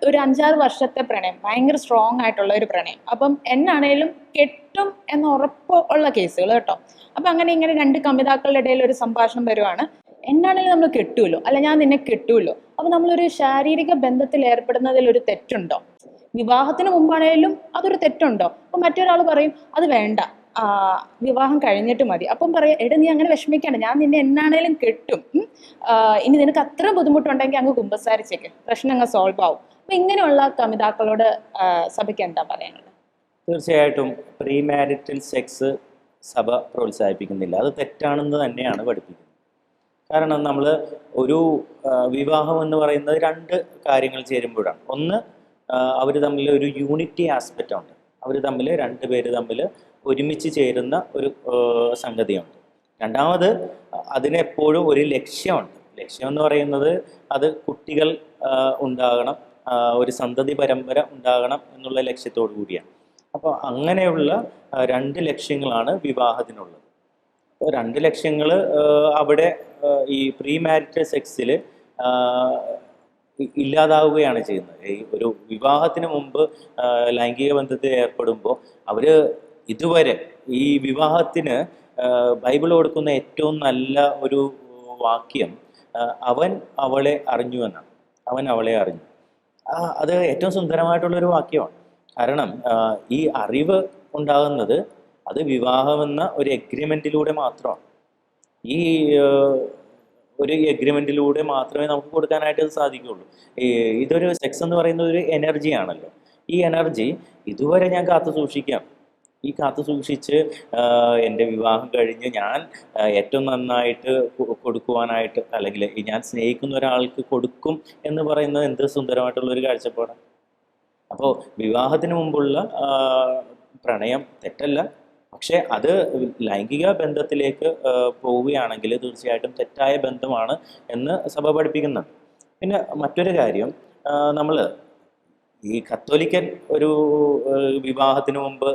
ഒരു 5-6 വർഷത്തെ പ്രണയം, ഭയങ്കര സ്ട്രോങ് ആയിട്ടുള്ള ഒരു പ്രണയം. അപ്പം എന്നാണേലും കെട്ടും എന്ന ഉറപ്പ് ഉള്ള കേസുകൾ കേട്ടോ. അപ്പം അങ്ങനെ ഇങ്ങനെ രണ്ട് കമിതാക്കളുടെ ഇടയിൽ ഒരു സംഭാഷണം വരുവാണ്, എന്നാണേലും നമ്മൾ കെട്ടുമല്ലോ, അല്ല ഞാൻ നിന്നെ കെട്ടുമല്ലോ. അപ്പം നമ്മളൊരു ശാരീരിക ബന്ധത്തിൽ ഏർപ്പെടുന്നതിൽ ഒരു തെറ്റുണ്ടോ? വിവാഹത്തിന് മുമ്പാണേലും അതൊരു തെറ്റുണ്ടോ? അപ്പം മറ്റൊരാൾ പറയും അത് വേണ്ട, വിവാഹം കഴിഞ്ഞിട്ട് മതി. അപ്പം പറയാം, എടാ നീ അങ്ങനെ വിഷമിക്കാണ്ട്, ഞാൻ നിന്നെ എന്നാണേലും കെട്ടും, ഇനി നിനക്ക് അത്ര ബുദ്ധിമുട്ടുണ്ടെങ്കിൽ അങ്ങ് കുമ്പസാരിച്ചേക്ക്, പ്രശ്നം അങ്ങ് സോൾവ് ആവും. അപ്പൊ ഇങ്ങനെയുള്ള കമിതാക്കളോട് സഭയ്ക്ക് എന്താ പറയാനുള്ളത്? തീർച്ചയായിട്ടും പ്രീ മാരിറ്റൽ സെക്സ് സഭ പ്രോത്സാഹിപ്പിക്കുന്നില്ല, അത് തെറ്റാണെന്ന് തന്നെയാണ് പഠിപ്പിക്കുന്നത്. കാരണം നമ്മൾ ഒരു വിവാഹം എന്ന് പറയുന്നത് രണ്ട് കാര്യങ്ങൾ ചേരുമ്പോഴാണ്. ഒന്ന്, അവർ തമ്മിൽ ഒരു യൂണിറ്റി ആസ്പെക്റ്റ് ഉണ്ട്, അവർ തമ്മിൽ രണ്ടുപേര് തമ്മിൽ ഒരുമിച്ച് ചേരുന്ന ഒരു സംഗതിയുണ്ട്. രണ്ടാമത്, അതിനെപ്പോഴും ഒരു ലക്ഷ്യമുണ്ട്. ലക്ഷ്യം എന്ന് പറയുന്നത് അത് കുട്ടികൾ ഉണ്ടാകണം, ഒരു സന്തതി പരമ്പര ഉണ്ടാകണം എന്നുള്ള ലക്ഷ്യത്തോടു കൂടിയാണ്. അപ്പോൾ അങ്ങനെയുള്ള രണ്ട് ലക്ഷ്യങ്ങളാണ് വിവാഹത്തിനുള്ളത്. അപ്പോൾ രണ്ട് ലക്ഷ്യങ്ങൾ അവിടെ ഈ പ്രീ മാരിറ്റൽ സെക്സിൽ ഇല്ലാതാവുകയാണ് ചെയ്യുന്നത്. ഈ ഒരു വിവാഹത്തിന് മുമ്പ് ലൈംഗിക ബന്ധത്തിൽ ഏർപ്പെടുമ്പോൾ അവർ ഇതുവരെ ഈ വിവാഹത്തിന് ബൈബിൾ കൊടുക്കുന്ന ഏറ്റവും നല്ല ഒരു വാക്യം അവൻ അവളെ അറിഞ്ഞു എന്നാണ്. അവൻ അവളെ അറിഞ്ഞു. അത് ഏറ്റവും സുന്ദരമായിട്ടുള്ളൊരു വാക്യമാണ്. കാരണം ഈ അറിവ് ഉണ്ടാകുന്നത് അത് വിവാഹമെന്ന ഒരു എഗ്രിമെൻറ്റിലൂടെ മാത്രമാണ്. ഈ ഒരു എഗ്രിമെൻറ്റിലൂടെ മാത്രമേ നമുക്ക് കൊടുക്കാനായിട്ട് സാധിക്കുകയുള്ളൂ. ഇതൊരു സെക്സ് എന്ന് പറയുന്നത് ഒരു എനർജിയാണല്ലോ. ഈ എനർജി ഇതുവരെ ഞാൻ കാത്തു സൂക്ഷിക്കാം. ഈ കാത്തു സൂക്ഷിച്ച് എൻ്റെ വിവാഹം കഴിഞ്ഞ് ഞാൻ ഏറ്റവും നന്നായിട്ട് കൊടുക്കുവാനായിട്ട്, അല്ലെങ്കിൽ ഞാൻ സ്നേഹിക്കുന്ന ഒരാൾക്ക് കൊടുക്കും എന്ന് പറയുന്നത് എന്ത് സുന്ദരമായിട്ടുള്ളൊരു കാഴ്ചപ്പാടാണ്. അപ്പോൾ വിവാഹത്തിന് മുമ്പുള്ള പ്രണയം തെറ്റല്ല, പക്ഷേ അത് ലൈംഗിക ബന്ധത്തിലേക്ക് പോവുകയാണെങ്കിൽ തീർച്ചയായിട്ടും തെറ്റായ ബന്ധമാണ് എന്ന് സഭ പഠിപ്പിക്കുന്നുണ്ട്. പിന്നെ മറ്റൊരു കാര്യം, നമ്മൾ ഈ കത്തോലിക്കൻ ഒരു വിവാഹത്തിന് മുമ്പ്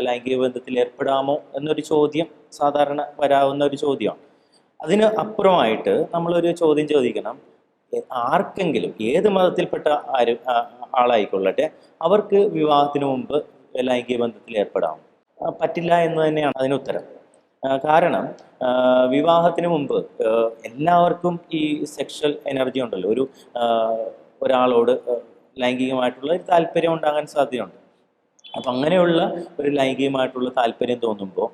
ലൈംഗിക ബന്ധത്തിൽ ഏർപ്പെടാമോ എന്നൊരു ചോദ്യം സാധാരണ വരാവുന്ന ഒരു ചോദ്യമാണ്. അതിന് അപ്പുറമായിട്ട് നമ്മളൊരു ചോദ്യം ചോദിക്കണം, ആർക്കെങ്കിലും ഏത് മതത്തിൽപ്പെട്ട ആളായിക്കൊള്ളട്ടെ അവർക്ക് വിവാഹത്തിന് മുമ്പ് ലൈംഗിക ബന്ധത്തിൽ ഏർപ്പെടാമോ? പറ്റില്ല എന്ന് തന്നെയാണ് അതിനുത്തരം. കാരണം വിവാഹത്തിന് മുമ്പ് എല്ലാവർക്കും ഈ സെക്ഷൽ എനർജി ഉണ്ടല്ലോ, ഒരാളോട് ലൈംഗികമായിട്ടുള്ള ഒരു താല്പര്യം ഉണ്ടാകാൻ സാധ്യതയുണ്ട്. അപ്പം അങ്ങനെയുള്ള ഒരു ലൈംഗികമായിട്ടുള്ള താല്പര്യം തോന്നുമ്പോൾ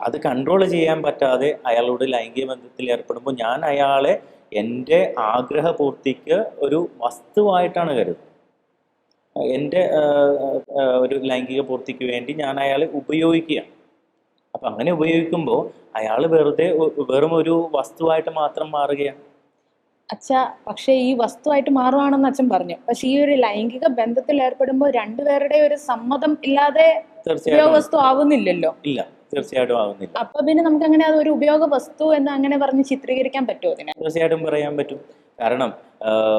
അത് കൺട്രോൾ ചെയ്യാൻ പറ്റാതെ അയാളോട് ലൈംഗിക ബന്ധത്തിൽ ഏർപ്പെടുമ്പോൾ ഞാൻ അയാളെ എൻ്റെ ആഗ്രഹപൂർത്തിക്ക് ഒരു വസ്തുവായിട്ടാണ് കരുതുന്നത്. എൻ്റെ ഒരു ലൈംഗിക പൂർത്തിക്ക് വേണ്ടി ഞാൻ അയാളെ ഉപയോഗിക്കുകയാണ്. അപ്പം അങ്ങനെ ഉപയോഗിക്കുമ്പോൾ അയാൾ വെറും ഒരു വസ്തുവായിട്ട് മാത്രം മാറുകയാണ്. അച്ഛ, പക്ഷേ ഈ വസ്തുവായിട്ട് മാറുവാണെന്ന് അച്ഛൻ പറഞ്ഞു. പക്ഷെ ഈ ഒരു ലൈംഗിക ബന്ധത്തിൽ ഏർപ്പെടുമ്പോൾ രണ്ടുപേരുടെ ഒരു സമ്മതം ഇല്ലാതെ ഉപയോഗ വസ്തു ആവുന്നില്ലല്ലോ. ഇല്ല, തീർച്ചയായിട്ടും ആവുന്നില്ല. അപ്പൊ പിന്നെ നമുക്ക് അങ്ങനെ അത് ഒരു ഉപയോഗ വസ്തു എന്ന് അങ്ങനെ പറഞ്ഞ് ചിത്രീകരിക്കാൻ പറ്റുമോ അതിനെ? തീർച്ചയായിട്ടും പറയാൻ പറ്റും. കാരണം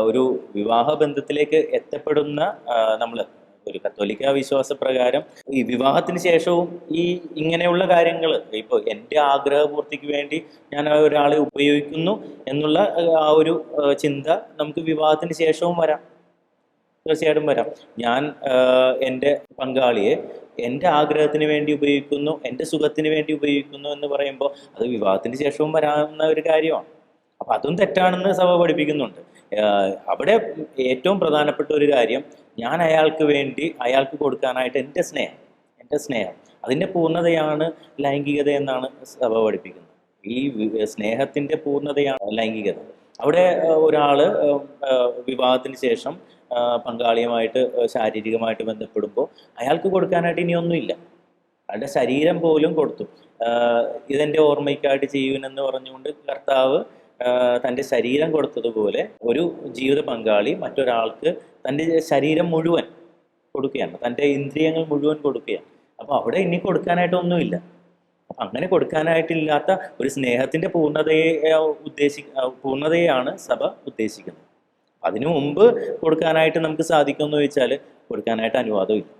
ഒരു വിവാഹ ബന്ധത്തിലേക്ക് എത്തപ്പെടുന്ന നമ്മൾ ഒരു കത്തോലിക്ക വിശ്വാസപ്രകാരം ഈ വിവാഹത്തിന് ശേഷവും ഇങ്ങനെയുള്ള കാര്യങ്ങൾ, ഇപ്പോൾ എൻ്റെ ആഗ്രഹപൂർത്തിക്ക് വേണ്ടി ഞാൻ ഒരാളെ ഉപയോഗിക്കുന്നു എന്നുള്ള ആ ഒരു ചിന്ത നമുക്ക് വിവാഹത്തിന് ശേഷവും വരാം. തീർച്ചയായിട്ടും വരാം. ഞാൻ എൻ്റെ പങ്കാളിയെ എൻ്റെ ആഗ്രഹത്തിന് വേണ്ടി ഉപയോഗിക്കുന്നു, എൻ്റെ സുഖത്തിന് വേണ്ടി ഉപയോഗിക്കുന്നു എന്ന് പറയുമ്പോൾ അത് വിവാഹത്തിന് ശേഷവും വരാവുന്ന ഒരു കാര്യമാണ്. അപ്പം അതും തെറ്റാണെന്ന് സഭ പഠിപ്പിക്കുന്നുണ്ട്. അവിടെ ഏറ്റവും പ്രധാനപ്പെട്ട ഒരു കാര്യം, ഞാൻ അയാൾക്ക് വേണ്ടി അയാൾക്ക് കൊടുക്കാനായിട്ട് എൻ്റെ സ്നേഹം അതിൻ്റെ പൂർണ്ണതയാണ് ലൈംഗികത എന്നാണ് സഭ പഠിപ്പിക്കുന്നത്. ഈ സ്നേഹത്തിൻ്റെ പൂർണ്ണതയാണ് ലൈംഗികത. അവിടെ ഒരാൾ വിവാഹത്തിന് ശേഷം പങ്കാളിയുമായിട്ട് ശാരീരികമായിട്ട് ബന്ധപ്പെടുമ്പോൾ അയാൾക്ക് കൊടുക്കാനായിട്ട് ഇനിയൊന്നുമില്ല. അയാളുടെ ശരീരം പോലും കൊടുത്തു. ഇതെൻ്റെ ഓർമ്മയ്ക്കായിട്ട് ചെയ്യുമെന്ന് പറഞ്ഞുകൊണ്ട് കർത്താവ് തൻ്റെ ശരീരം കൊടുത്തതുപോലെ ഒരു ജീവിത പങ്കാളി മറ്റൊരാൾക്ക് തൻ്റെ ശരീരം മുഴുവൻ കൊടുക്കുകയാണ്, തൻ്റെ ഇന്ദ്രിയങ്ങൾ മുഴുവൻ കൊടുക്കുകയാണ്. അപ്പോൾ അവിടെ ഇനി കൊടുക്കാനായിട്ടൊന്നുമില്ല. അപ്പം അങ്ങനെ കൊടുക്കാനായിട്ടില്ലാത്ത ഒരു സ്നേഹത്തിൻ്റെ പൂർണ്ണതയെയാണ് സഭ ഉദ്ദേശിക്കുന്നത്. അതിനു മുമ്പ് കൊടുക്കാനായിട്ട് നമുക്ക് സാധിക്കുമെന്ന് ചോദിച്ചാൽ കൊടുക്കാനായിട്ട് അനുവാദമില്ല.